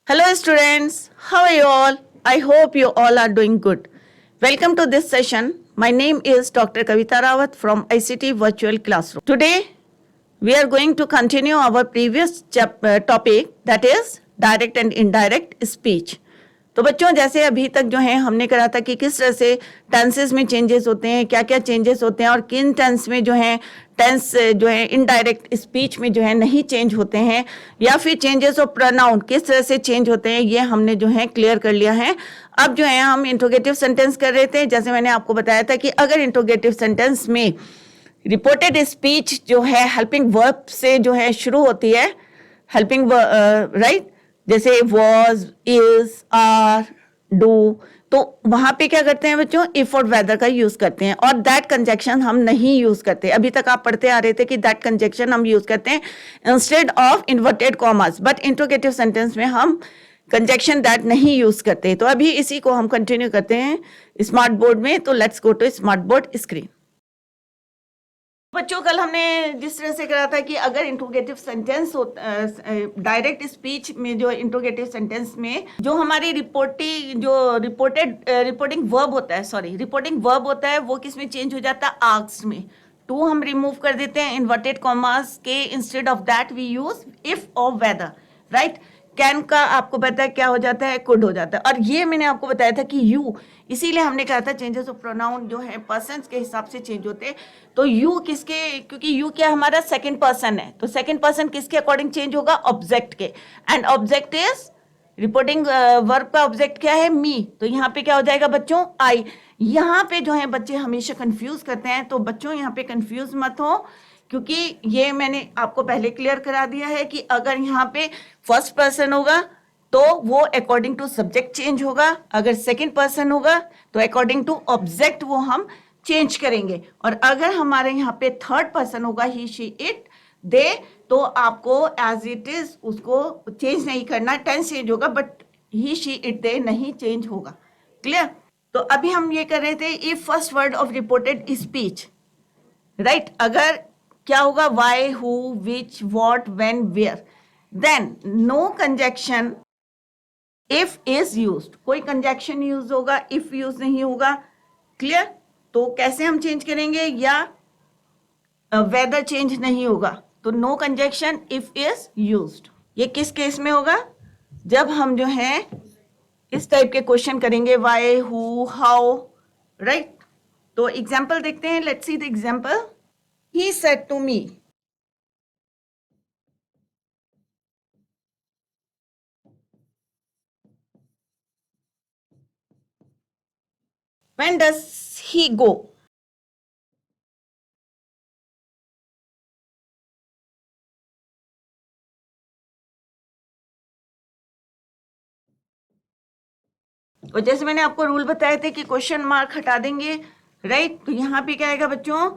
Hello, students. How are you all? I hope you all are doing good. Welcome to this session. My name is Dr. Kavita Rawat from ICT Virtual Classroom. Today, we are going to continue our previous topic, that is direct and indirect speech. तो बच्चों, जैसे अभी तक जो है हमने करा था कि किस तरह से टेंसेस में चेंजेस होते हैं, क्या क्या चेंजेस होते हैं और किन टेंस में जो है टेंस जो है इनडायरेक्ट स्पीच में जो है नहीं चेंज होते हैं, या फिर चेंजेस ऑफ प्रोनाउन किस तरह से चेंज होते हैं, ये हमने जो है क्लियर कर लिया है। अब जो है हम इंट्रोगेटिव सेंटेंस कर रहे थे। जैसे मैंने आपको बताया था कि अगर इंट्रोगेटिव सेंटेंस में रिपोर्टेड स्पीच जो है हेल्पिंग वर्ब से जो है शुरू होती है, हेल्पिंग राइट, जैसे वॉज, इज, आर, डू, तो वहां पे क्या करते हैं बच्चों, इफ और वेदर का यूज करते हैं और दैट कंजक्शन हम नहीं यूज करते। अभी तक आप पढ़ते आ रहे थे कि दैट कंजक्शन हम यूज करते हैं instead of inverted commas, but interrogative sentence में हम कंजक्शन दैट नहीं यूज करते। तो अभी इसी को हम कंटिन्यू करते हैं स्मार्ट बोर्ड में। तो let's go to smart board screen. बच्चों, कल हमने जिस तरह से करा था कि अगर इंट्रोगेटिव सेंटेंस हो, डायरेक्ट स्पीच में जो इंट्रोगेटिव सेंटेंस में जो हमारी रिपोर्टिंग वर्ब होता है, वो किस में चेंज हो जाता है, आस्क्ड में। टू हम रिमूव कर देते हैं इन्वर्टेड कॉमास के, instead of that we use if और वेदर, राइट। कैन का आपको पता है क्या हो जाता है, कुड हो जाता है। और ये मैंने आपको बताया था कि यू, इसीलिए हमने कहा था चेंजेस ऑफ प्रोनाउन जो है पर्सन्स के हिसाब से चेंज होते हैं। तो यू किसके, क्योंकि यू क्या हमारा सेकंड पर्सन है, तो सेकंड पर्सन किसके अकॉर्डिंग चेंज होगा, ऑब्जेक्ट के। And object is reporting verb का ऑब्जेक्ट क्या है, मी। तो यहाँ पे क्या हो जाएगा बच्चों, आई। यहाँ पे जो है बच्चे हमेशा कंफ्यूज करते हैं, तो बच्चों यहाँ पे कंफ्यूज मत हो, क्योंकि ये मैंने आपको पहले क्लियर करा दिया है कि अगर यहाँ पे फर्स्ट पर्सन होगा तो वो अकॉर्डिंग टू सब्जेक्ट चेंज होगा, अगर सेकंड पर्सन होगा तो अकॉर्डिंग टू ऑब्जेक्ट वो हम चेंज करेंगे, और अगर हमारे यहाँ पे थर्ड पर्सन होगा, ही, शी, इट, दे, तो आपको एज इट इज उसको चेंज नहीं करना, टेंस चेंज होगा बट ही, शी, इट, दे नहीं चेंज होगा। क्लियर। तो अभी हम ये कर रहे थे if first word of reported speech, right, अगर क्या होगा, why, who, which, what, when, where, then no conjunction if is used, कोई कंजक्शन यूज होगा, इफ यूज नहीं होगा। क्लियर। तो कैसे हम चेंज करेंगे, या वेदर चेंज नहीं होगा, तो no conjunction if is used. ये किस केस में होगा, जब हम जो है इस टाइप के क्वेश्चन करेंगे, वाई, हु, हाउ, राइट। तो एग्जाम्पल देखते हैं, let's see the example. He said to me, when does he go? और जैसे मैंने आपको रूल बताए थे कि क्वेश्चन मार्क हटा देंगे, राइट। तो यहाँ पे क्या आएगा बच्चों,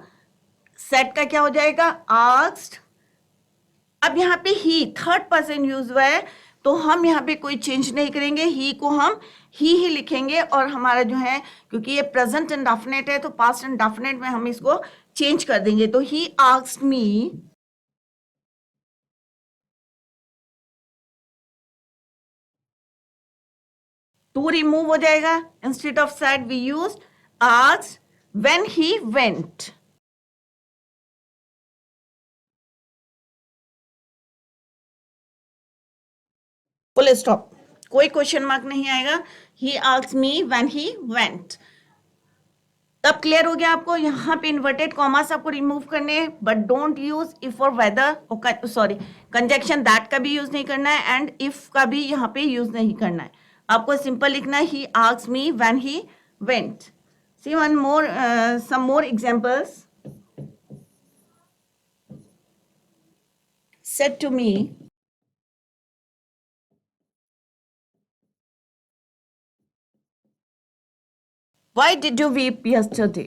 सेट का क्या हो जाएगा, आस्क्ड। अब यहाँ पे ही थर्ड पर्सन यूज हुआ है, तो हम यहाँ पे कोई चेंज नहीं करेंगे, ही को हम ही लिखेंगे, और हमारा जो है क्योंकि ये प्रेजेंट इंडेफिनिट है तो पास्ट इंडेफिनिट में हम इसको चेंज कर देंगे। तो he asked me, to remove हो जाएगा, instead of said we use asked when he went. Full stop, कोई क्वेश्चन मार्क नहीं आएगा। He asked me when he went. तब क्लियर हो गया आपको, यहाँ पे इन्वर्टेड कॉमास आपको रिमूव करने, बट डोंट यूज इफ और वेदर, सॉरी, कंजक्शन दैट का भी यूज नहीं करना है, एंड इफ का भी यहाँ पे यूज नहीं करना है। आपको सिंपल लिखना है, he asked me when he went. See one more, some more examples. Said to me, why did you weep yesterday?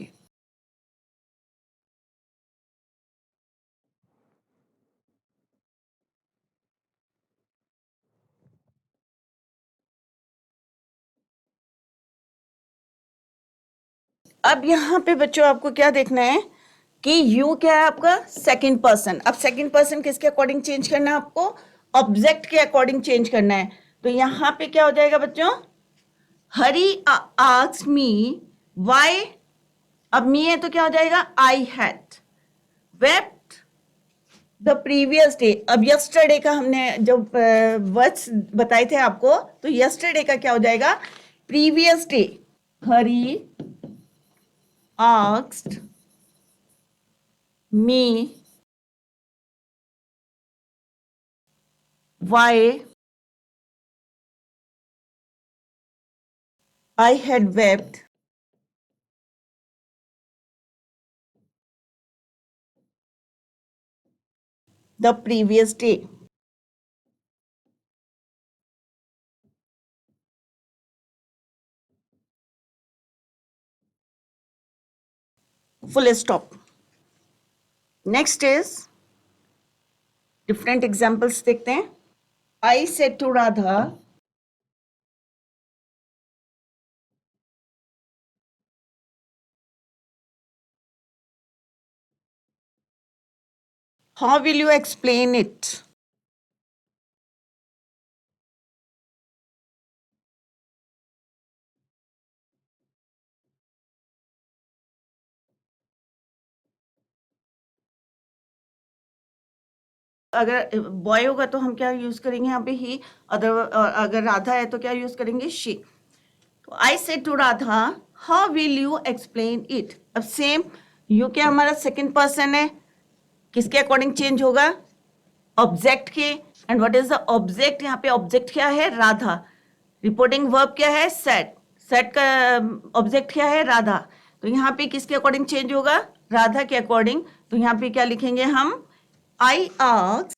अब यहाँ पे बच्चों आपको क्या देखना है कि यू क्या है आपका, सेकंड पर्सन। अब सेकंड पर्सन किसके अकॉर्डिंग चेंज करना है आपको, ऑब्जेक्ट के अकॉर्डिंग चेंज करना है। तो यहाँ पे क्या हो जाएगा बच्चों, हरी आस्क्ड मी व्हाई, अब मी है तो क्या हो जाएगा, I had wept the previous day. अब यस्टरडे का हमने जब वर्ड्स बताए थे आपको, तो यस्टरडे का क्या हो जाएगा, previous day. Hari asked me why I had wept the previous day. Full stop. Next is different examples देखते हैं. I said to Radha, how will you explain it? अगर बॉय होगा तो हम क्या यूज करेंगे यहाँ पे ही, अगर राधा है तो क्या यूज करेंगे, शी। तो I said to Radha how will you explain it. अब सेम यू क्या हमारा सेकंड पर्सन है, किसके अकॉर्डिंग चेंज होगा, ऑब्जेक्ट के। And what is the object, यहाँ पे ऑब्जेक्ट क्या है, राधा। रिपोर्टिंग वर्ब क्या है, सेट। सेट का ऑब्जेक्ट क्या है, राधा। तो यहाँ पे किसके अकॉर्डिंग चेंज होगा, राधा के अकॉर्डिंग। तो यहाँ पे क्या लिखेंगे हम, आई आस्क्ड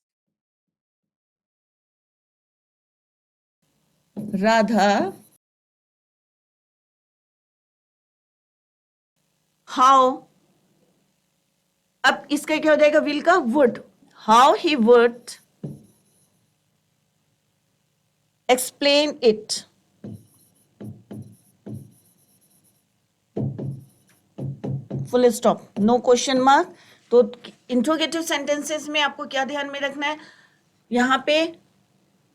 राधा हाउ, अब इसका क्या हो जाएगा, विल का would, how he would explain it. Full stop, no question mark. तो इंट्रोगेटिव सेंटेंसेस में आपको क्या ध्यान में रखना है, यहाँ पे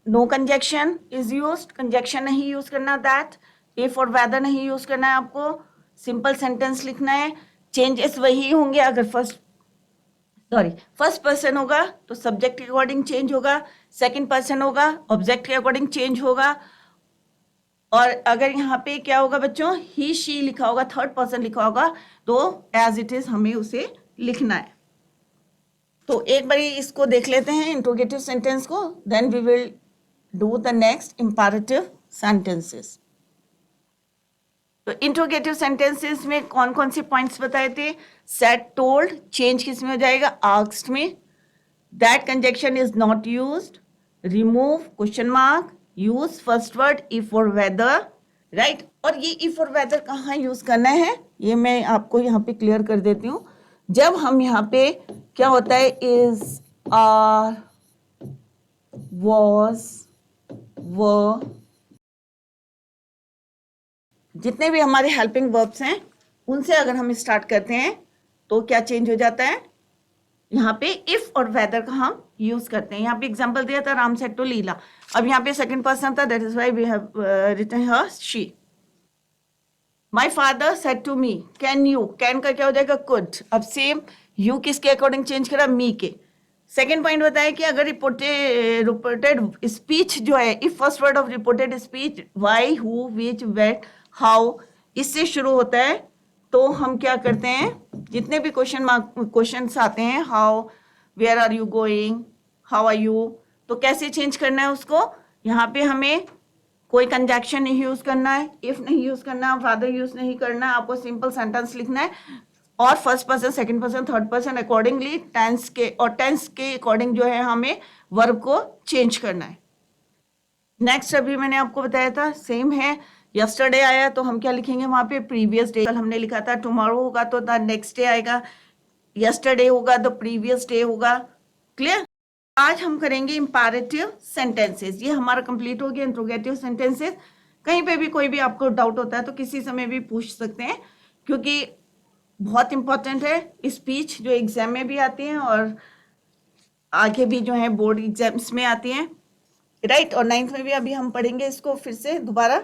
no conjunction is used, conjunction नहीं यूज करना, दैट इफ और वेदर नहीं यूज करना है आपको, सिंपल सेंटेंस लिखना है। चेंजेस वही होंगे, अगर फर्स्ट पर्सन होगा तो सब्जेक्ट के अकॉर्डिंग चेंज होगा, सेकंड पर्सन होगा ऑब्जेक्ट के अकॉर्डिंग चेंज होगा, और अगर यहाँ पे क्या होगा बच्चों, ही शी लिखा होगा, थर्ड पर्सन लिखा होगा, तो एज इट इज हमें उसे लिखना है। तो एक बारी इसको देख लेते हैं इंट्रोगेटिव सेंटेंस को, then we will do the next imperative sentences. तो इंट्रोगेटिव सेंटेंसेस में कौन कौन से पॉइंट्स बताए थे, सेड, टोल्ड, चेंज किस में हो जाएगा, आस्क्ड में, that conjunction is not used, remove question mark, use first word if और वेदर, राइट। और ये इफ और वेदर कहाँ यूज करना है, ये मैं आपको यहाँ पे क्लियर कर देती हूँ। जब हम यहाँ पे क्या होता है, इज, आर, वॉज, वर, जितने भी हमारे हेल्पिंग वर्ब्स हैं उनसे अगर हम स्टार्ट करते हैं तो क्या चेंज हो जाता है, यहाँ पे इफ और वेदर का हम यूज करते हैं। यहाँ पे एग्जांपल दिया था, राम सेड टू लीला। अब यहाँ पे सेकंड पर्सन था, that is why we have written her she. My father said to me can you, can का क्या हो जाएगा, कुड। अब सेम यू किसके अकॉर्डिंग चेंज करा, मी के। सेकेंड पॉइंट बताया कि अगर रिपोर्टेड स्पीच जो है, if first word of reported speech why, who, which, what, how, इससे शुरू होता है, तो हम क्या करते हैं, जितने भी क्वेश्चंस आते हैं, how, where are you going, how are you, तो कैसे चेंज करना है उसको। यहाँ पे हमें कोई कंजक्शन नहीं यूज करना है, इफ नहीं यूज करना, फादर यूज नहीं करना है, आपको सिंपल सेंटेंस लिखना है, और first person, second person, third person accordingly, tense के और टेंस के अकॉर्डिंग जो है हमें वर्ब को चेंज करना है। नेक्स्ट अभी मैंने आपको बताया था, सेम है, यस्टरडे आया तो हम क्या लिखेंगे वहां पे, प्रीवियस डे। कल हमने लिखा था टुमारो होगा तो द नेक्स्ट डे आएगा, यस्टरडे होगा तो प्रीवियस डे होगा। क्लियर। आज हम करेंगे इंपैरेटिव सेंटेंसेस, ये हमारा कंप्लीट हो गया इंट्रोगेटिव सेंटेंसेस। कहीं पे भी कोई भी आपको डाउट होता है तो किसी समय भी पूछ सकते हैं, क्योंकि बहुत इंपॉर्टेंट है स्पीच, जो एग्जाम में भी आती है और आगे भी जो है बोर्ड एग्जाम्स में आती हैं। राइट। और 9th में भी अभी हम पढ़ेंगे इसको फिर से दोबारा।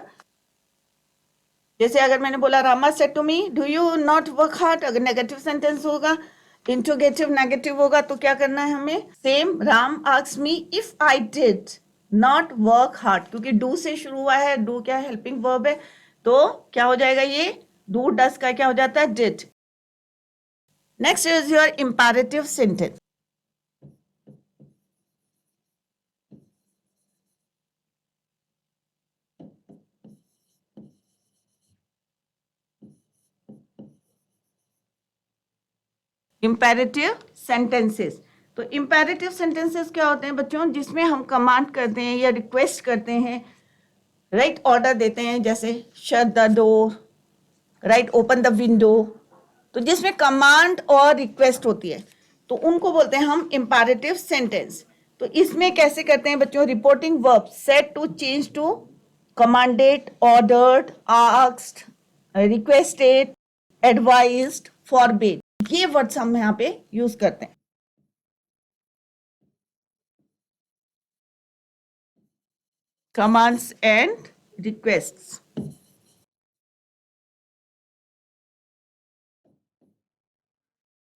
जैसे अगर मैंने बोला Rama said to me do you not work hard, अगर नेगेटिव सेंटेंस होगा, इंट्रोगेटिव नेगेटिव होगा तो क्या करना है हमें? Same, Ram asks me if I did not work hard, क्योंकि डू से शुरू हुआ है, डू क्या है? हेल्पिंग वर्ब है, तो क्या हो जाएगा ये? डू डस का क्या हो जाता है? Did. Next is your imperative sentence. Imperative sentences. तो इंपैरेटिव सेंटेंसेस क्या होते हैं बच्चों? जिसमें हम कमांड करते हैं या रिक्वेस्ट करते हैं, राइट, ऑर्डर देते हैं, जैसे shut the door, right, open the window. तो जिसमें कमांड और रिक्वेस्ट होती है तो उनको बोलते हैं हम इंपैरेटिव सेंटेंस। तो इसमें कैसे करते हैं बच्चों? Reporting verb said to change to commanded, ordered, asked, requested, advised, forbid, ये वर्ड्स हम यहाँ पे यूज करते हैं। Commands and requests.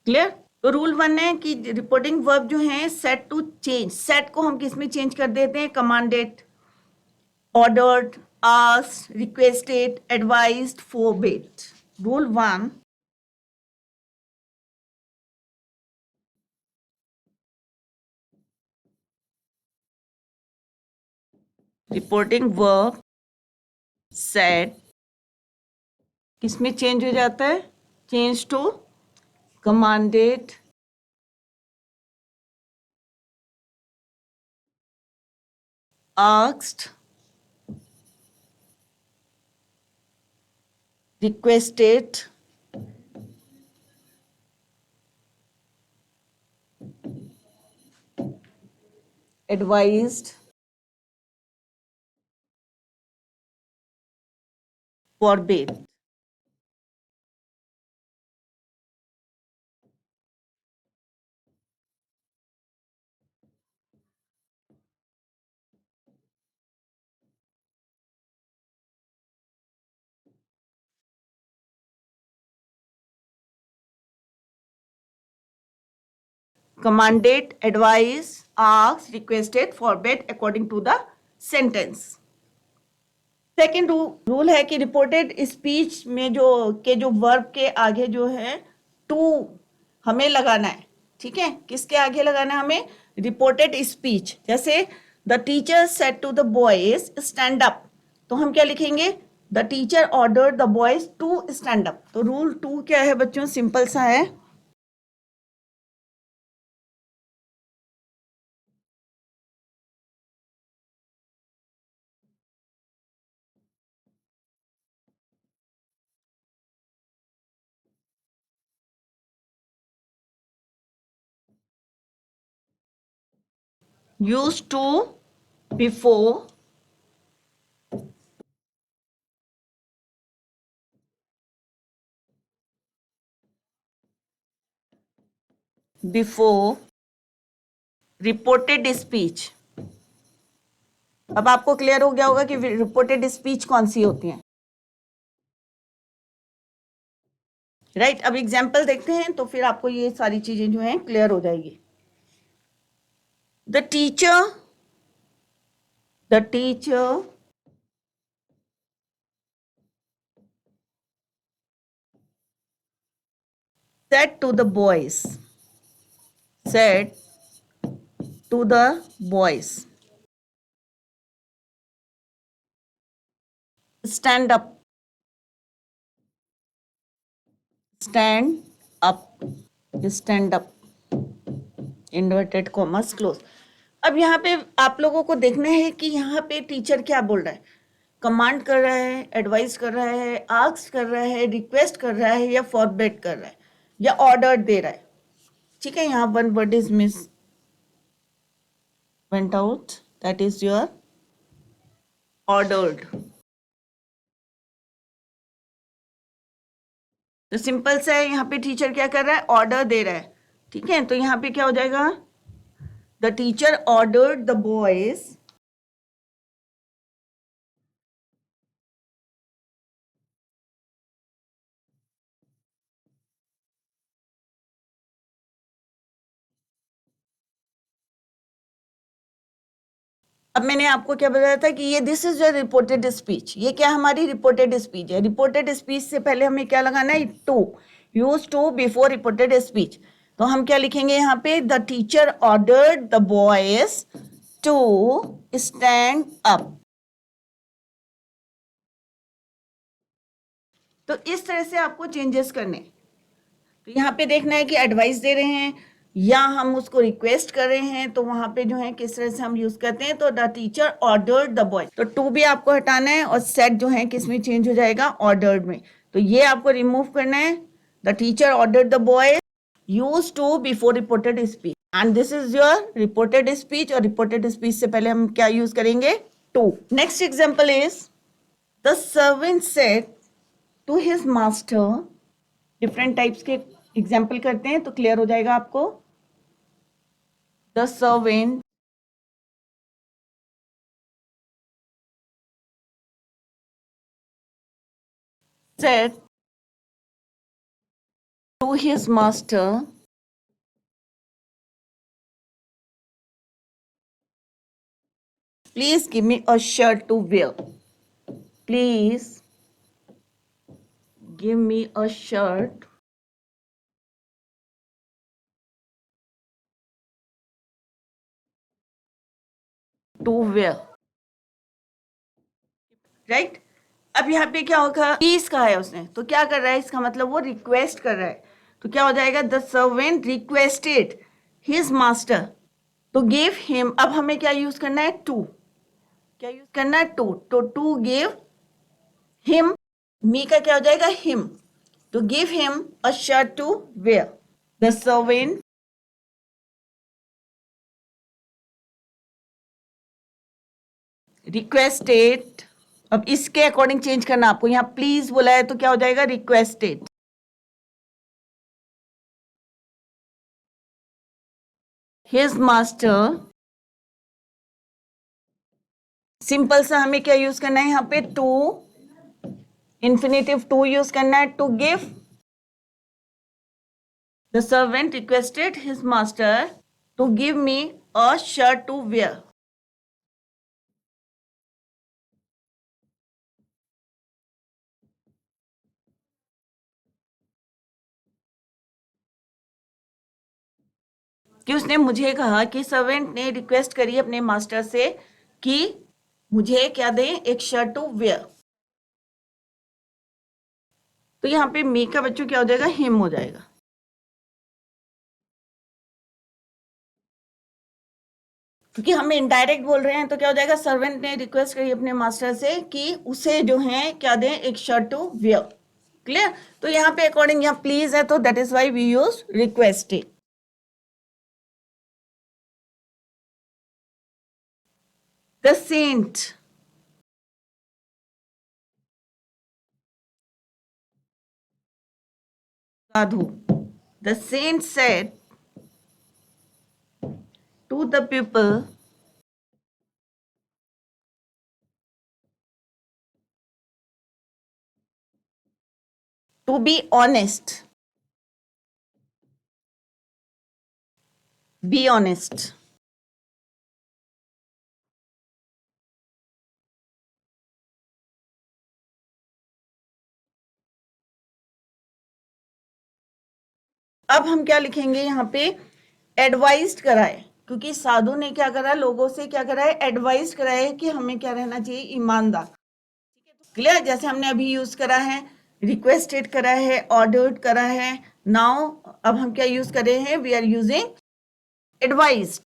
क्लियर? तो रूल 1 है कि रिपोर्टिंग वर्ब जो है सेट टू चेंज, सेट को हम किस में चेंज कर देते हैं? Commanded, ordered, asked, requested, advised, forbid. Rule 1, reporting verb set किस में चेंज हो जाता है? Change to commanded, asked, requested, advised, forbid। commanded, advised, asked, requested, forbid according to the sentence। Second rule है कि रिपोर्टेड स्पीच में जो verb के आगे जो है टू हमें लगाना है। ठीक है, किसके आगे लगाना है हमें? Reported speech. जैसे the teacher said to the boys stand up, तो हम क्या लिखेंगे? The teacher order the boys to stand up. तो रूल 2 क्या है बच्चों? सिंपल सा है, used to, before, before, reported speech. अब आपको क्लियर हो गया होगा कि रिपोर्टेड स्पीच कौन सी होती है, राइट। अब एग्जाम्पल देखते हैं तो फिर आपको ये सारी चीजें जो हैं क्लियर हो जाएगी। The teacher said to the boys, said to the boys, stand up, stand up, stand up, inverted commas close. अब यहाँ पे आप लोगों को देखना है कि यहाँ पे टीचर क्या बोल रहा है? कमांड कर रहा है, एडवाइस कर रहा है, आस्क कर रहा है, रिक्वेस्ट कर रहा है, या फॉरबिड कर रहा है, या ऑर्डर दे रहा है। ठीक है, यहाँ one word is miss went out, that is your ordered। तो सिंपल से यहाँ पे टीचर क्या कर रहा है? ऑर्डर दे रहा है। ठीक है, तो यहाँ पे क्या हो जाएगा? The teacher ordered the boys अब मैंने आपको क्या बताया था कि ये this is your reported speech, ये क्या हमारी रिपोर्टेड स्पीच है। रिपोर्टेड स्पीच से पहले हमें क्या लगाना है, to, use to before reported speech. तो हम क्या लिखेंगे यहाँ पे, the teacher ordered the boys to stand up. तो इस तरह से आपको चेंजेस करने। तो यहाँ पे देखना है कि एडवाइस दे रहे हैं या हम उसको रिक्वेस्ट कर रहे हैं, तो वहां पे जो है किस तरह से हम यूज करते हैं। तो the teacher ordered the boy, तो टू भी आपको हटाना है और सेट जो है किस में चेंज हो जाएगा, ऑर्डर्ड में। तो ये आपको रिमूव करना है, the teacher ordered the boy, use to before reported speech, and this is your reported speech. और रिपोर्टेड स्पीच से पहले हम क्या यूज करेंगे, to. Next example is the servant said to his master. Different types के example करते हैं तो क्लियर हो जाएगा आपको। The servant said to his master, please give me a shirt to wear. Please give me a shirt to wear. Right, अब यहाँ पे क्या होगा, प्लीज कहा है उसने, तो क्या कर रहा है, इसका मतलब वो रिक्वेस्ट कर रहा है। तो क्या हो जाएगा, the servant requested his master to give him. अब हमें क्या यूज करना है, टू, क्या यूज करना है, टू। तो टू गिव हिम, मी का क्या हो जाएगा, him, to give him a shirt to wear. The servant requested, अब इसके अकॉर्डिंग चेंज करना आपको, यहां प्लीज बोला है तो क्या हो जाएगा, रिक्वेस्टेड हिज मास्टर। सिंपल सा हमें क्या यूज करना है, यहां पे टू, इंफिनिटिव टू यूज करना है, to give. The servant requested his master to give me a shirt to wear. कि उसने मुझे कहा कि सर्वेंट ने रिक्वेस्ट करी अपने मास्टर से कि मुझे क्या दें, एक शर्ट टू वेयर। तो यहाँ पे मी का बच्चों क्या हो जाएगा, हिम हो जाएगा। क्योंकि हम इनडायरेक्ट बोल रहे हैं तो क्या हो जाएगा, सर्वेंट ने रिक्वेस्ट करी अपने मास्टर से कि उसे जो है क्या दें, एक शर्ट टू वियर। क्लियर। तो यहाँ पे अकॉर्डिंग यहाँ प्लीज है तो that is why we use requested. The saint, साधु, the saint said to the people to be honest, be honest. अब हम क्या लिखेंगे यहाँ पे, एडवाइज्ड कराए, क्योंकि साधु ने क्या करा, लोगों से क्या करा है, एडवाइज कराए कि हमें क्या रहना चाहिए, ईमानदार। क्लियर, जैसे हमने अभी यूज करा है, रिक्वेस्टेड करा है, ऑर्डर्ड करा है। नाउ अब हम क्या यूज कर रहे हैं, वी आर यूजिंग एडवाइज।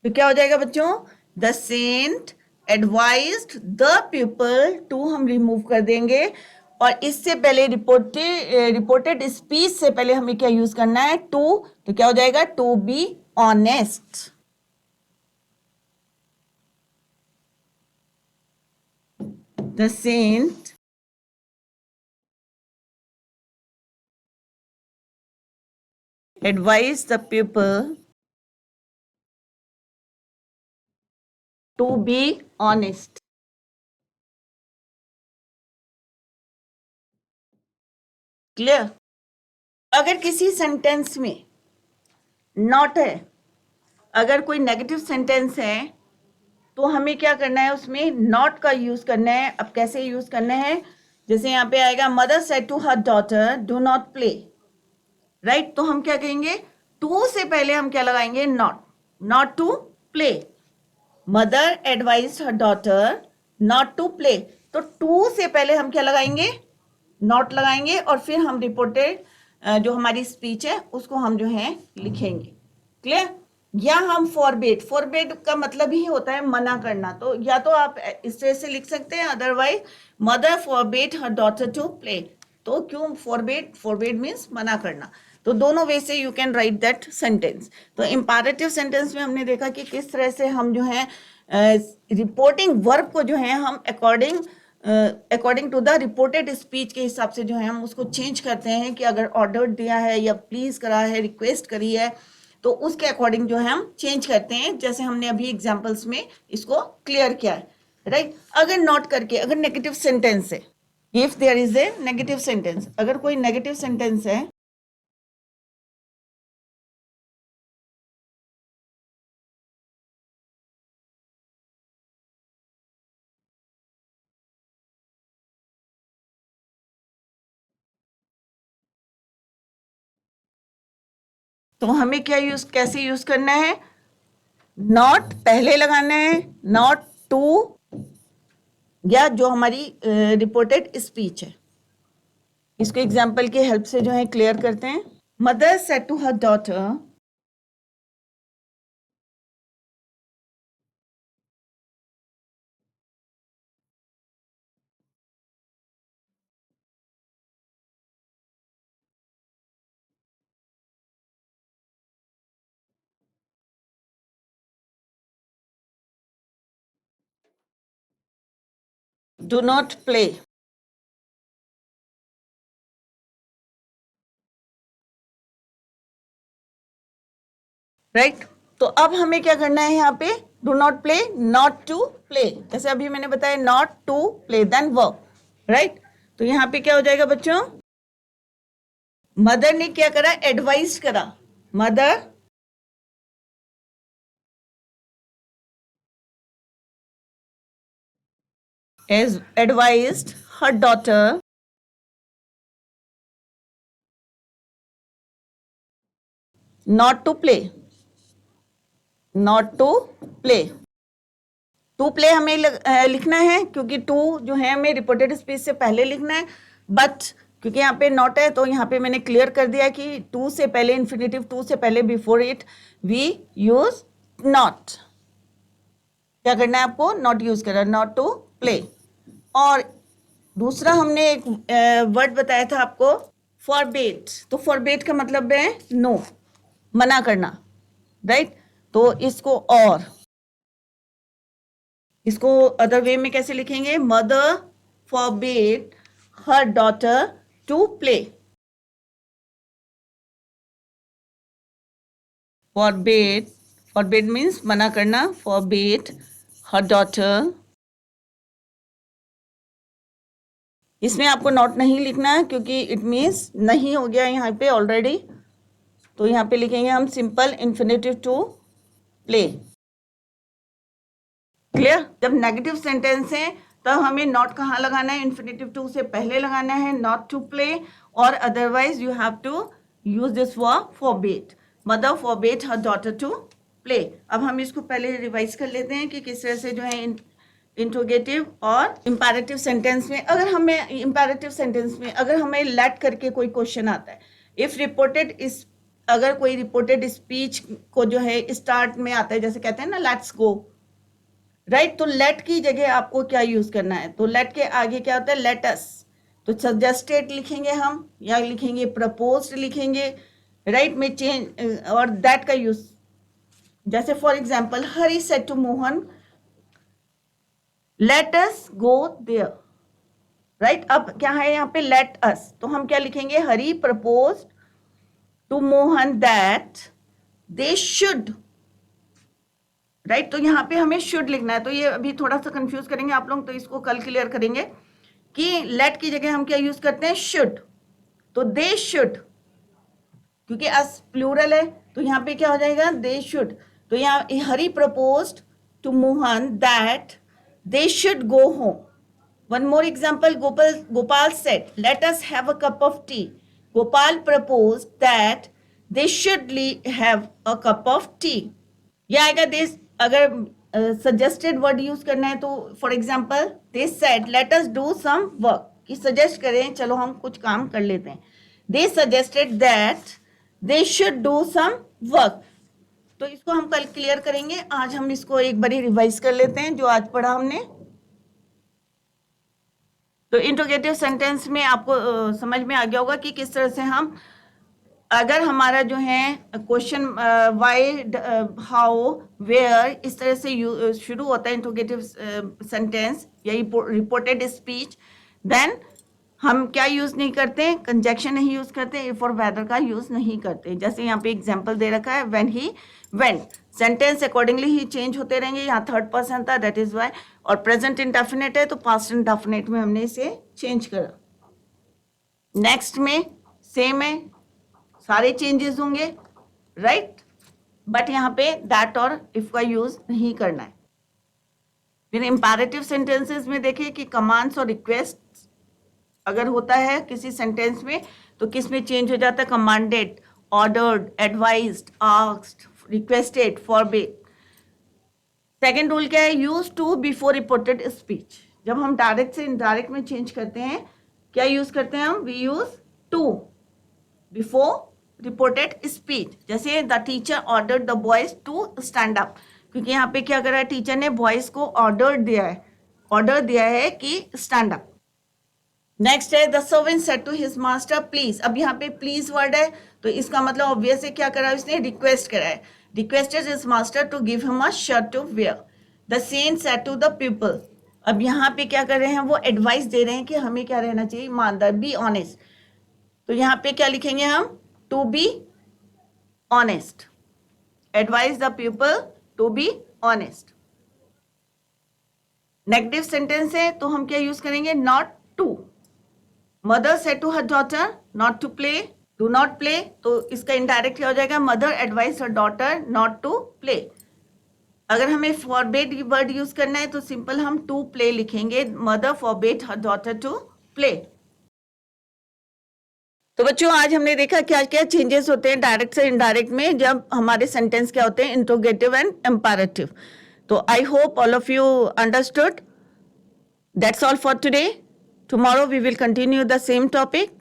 तो क्या हो जाएगा बच्चों, the saint advised the people, to हम रिमूव कर देंगे। और इससे पहले रिपोर्टेड स्पीच से पहले हमें क्या यूज करना है, टू। तो क्या हो जाएगा, to be honest. The saint advise the people to be honest. Clear. अगर किसी सेंटेंस में नॉट है, अगर कोई नेगेटिव सेंटेंस है तो हमें क्या करना है, उसमें नॉट का यूज करना है। अब कैसे यूज करना है, जैसे यहाँ पे आएगा mother said to her daughter do not play, right. तो हम क्या कहेंगे, टू से पहले हम क्या लगाएंगे, not, not to play. Mother advised her daughter not to play, तो टू से पहले हम क्या लगाएंगे, नॉट लगाएंगे, और फिर हम रिपोर्टेड जो हमारी स्पीच है उसको हम जो है लिखेंगे। क्लियर। या हम फॉरबिड, फॉरबिड का मतलब ही होता है मना करना, तो या तो आप इस तरह से लिख सकते हैं, otherwise mother forbid her daughter to play. तो क्यों फॉरबिड, फॉरबिड मीन्स मना करना। तो दोनों वे से you can write that sentence. तो इंपैरेटिव सेंटेंस में हमने देखा कि किस तरह से हम जो है रिपोर्टिंग वर्ब को जो है हम according to the reported speech के हिसाब से जो है हम उसको चेंज करते हैं, कि अगर ऑर्डर दिया है या प्लीज करा है, रिक्वेस्ट करी है, तो उसके अकॉर्डिंग जो है हम चेंज करते हैं, जैसे हमने अभी एग्जांपल्स में इसको क्लियर किया है, राइट। अगर नॉट करके, अगर नेगेटिव सेंटेंस है, if there is a negative sentence, अगर कोई नेगेटिव सेंटेंस है तो हमें क्या यूज, कैसे यूज करना है, नॉट पहले लगाना है, नॉट टू, या जो हमारी रिपोर्टेड स्पीच है। इसको एग्जाम्पल के हेल्प से जो है क्लियर करते हैं। Mother said to her daughter do not play, right. तो अब हमें क्या करना है यहाँ पे, do not play, not to play, जैसे अभी मैंने बताया not to play, then verb, right. तो यहाँ पे क्या हो जाएगा बच्चों, मदर ने क्या करा, एडवाइज करा, mother has advised her daughter not to play, not to play। To play हमें लिखना है, क्योंकि टू जो है हमें रिपोर्टेड स्पीच से पहले लिखना है, बट क्योंकि यहाँ पे नॉट है तो यहाँ पे मैंने क्लियर कर दिया कि टू से पहले, इन्फिनेटिव टू से पहले, before it we use not. क्या करना है आपको, नॉट यूज करना, नॉट टू प्ले। और दूसरा हमने एक वर्ड बताया था आपको, फॉरबेट। तो फॉरबेट का मतलब है नो, मना करना, राइट। तो इसको अदर वे में कैसे लिखेंगे, mother forbade her daughter to play, forbade, forbade means मना करना, फॉरबेट हर डॉटर। इसमें आपको नॉट नहीं लिखना है क्योंकि इट मीन्स नहीं हो गया यहाँ पे ऑलरेडी, तो यहाँ पे लिखेंगे हम simple infinitive to play. Clear. जब नेगेटिव सेंटेंस है तब हमें नॉट कहाँ लगाना है, इन्फिनेटिव टू से पहले लगाना है, नॉट टू प्ले, और otherwise you have to use this verb forbade, mother forbade her daughter to play. अब हम इसको पहले रिवाइज कर लेते हैं कि किस तरह से जो है इंट्रोगेटिव और इंपैरेटिव सेंटेंस में, अगर हमें इंपैरेटिव सेंटेंस में अगर हमें लेट करके कोई क्वेश्चन आता है, इफ रिपोर्टेड इस, अगर कोई रिपोर्टेड स्पीच को जो है स्टार्ट में आता है, जैसे कहते हैं ना लेट्स गो, राइट। तो लेट की जगह आपको क्या यूज करना है, तो लेट के आगे क्या होता है, लेट अस, तो सजेस्टेड लिखेंगे हम, या लिखेंगे प्रपोज्ड लिखेंगे, राइट में चेंज, और दैट का यूज, जैसे for example Hari said to Mohan let us go there, right. अब क्या है यहाँ पे, लेट अस, तो हम क्या लिखेंगे, Hari propose to Mohan that they should, right. तो यहाँ पे हमें शुड लिखना है, तो ये अभी थोड़ा सा कंफ्यूज करेंगे आप लोग, तो इसको कल क्लियर करेंगे कि लेट की जगह हम क्या यूज करते हैं, शुड। तो दे शुड, क्योंकि अस प्लूरल है तो यहाँ पे क्या हो जाएगा, दे शुड, तो यहाँ हरी proposed to Mohan that they should go home. One more example, Gopal said, let us have a cup of tea. Gopal proposed that they should have a cup of tea. या आएगा this, अगर suggested word use करना है तो for example, they said, let us do some work. कि suggest करें, चलो हम कुछ काम कर लेते हैं. They suggested that they should do some work. तो इसको हम कल क्लियर करेंगे. आज हम इसको एक बारी रिवाइज कर लेते हैं जो आज पढ़ा हमने. तो इंट्रोगेटिव सेंटेंस में आपको समझ में आ गया होगा कि किस तरह से हम, अगर हमारा जो है क्वेश्चन व्हाई, हाउ, वेयर, इस तरह से शुरू होता है इंट्रोगेटिव सेंटेंस या रिपोर्टेड स्पीच, देन हम क्या यूज नहीं करते, कंजक्शन नहीं यूज करते, इफ और वेदर का यूज नहीं करते. जैसे यहाँ पे एग्जांपल दे रखा है, when he went, sentence accordingly he change होते रहेंगे. यहाँ थर्ड पर्सन था, दैट इज वाई. और प्रेजेंट इंडेफिनिट है तो पास्ट इंडेफिनिट में हमने इसे चेंज करा. नेक्स्ट में सेम है, सारे चेंजेस होंगे, राइट. बट यहाँ पे दैट और इफ का यूज नहीं करना है. फिर इंपैरेटिव सेंटेंसेस में देखिए कि कमांड्स और रिक्वेस्ट अगर होता है किसी सेंटेंस में तो किस में चेंज हो जाता है, commanded, ordered, advised, asked, requested, forbid. Second rule क्या है, use to before reported speech. जब हम डायरेक्ट से इनडायरेक्ट में चेंज करते हैं, क्या यूज करते हैं हम, we use to before reported speech. जैसे the teacher ordered the boys to stand up, क्योंकि यहाँ पे क्या करा है, टीचर ने बॉयज को ऑर्डर दिया है कि स्टैंड अप. नेक्स्ट है, the servant said to his master please. अब यहाँ पे प्लीज वर्ड है तो इसका मतलब ऑब्वियस है क्या करा, इसने रिक्वेस्ट करा है. Requested his master to give him a shirt to wear. The saint said to the people. अब यहाँ पे क्या कर रहे हैं, वो एडवाइस दे रहे हैं कि हमें क्या रहना चाहिए, ईमानदार, बी ऑनेस्ट. तो यहाँ पे क्या लिखेंगे हम, to be honest. Advise the people to be honest. Negative sentence है तो हम क्या यूज करेंगे, not to. Mother said to her daughter not to play, do not play. तो इसका इनडायरेक्ट क्या हो जाएगा, mother advise her daughter not to play. अगर हमें फॉरबेड वर्ड यूज करना है तो सिंपल हम टू प्ले लिखेंगे, mother forbade her daughter to play. तो बच्चों आज हमने देखा क्या क्या चेंजेस होते हैं डायरेक्ट से इनडायरेक्ट में जब हमारे सेंटेंस क्या होते हैं, इंट्रोगेटिव एंड इंपैरेटिव. तो I hope all of you understood. That's all for today. Tomorrow we will continue the same topic.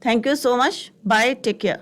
Thank you so much. Bye. Take care.